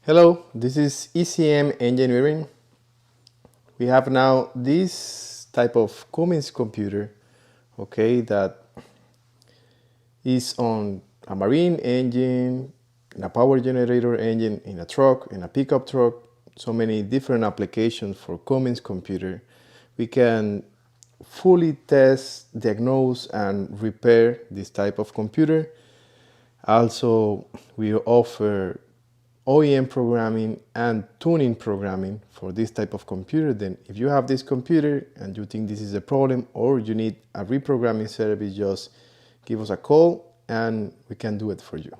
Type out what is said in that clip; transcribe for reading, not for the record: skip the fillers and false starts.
Hello, this is ECM Engineering. We have now this type of Cummins computer, okay, that is on a marine engine, in a power generator engine, in a truck, in a pickup truck, so many different applications for Cummins computer. We can fully test, diagnose, and repair this type of computer. Also, we offer OEM programming and tuning programming for this type of computer. Then if you have this computer and you think this is a problem or you need a reprogramming service, just give us a call and we can do it for you.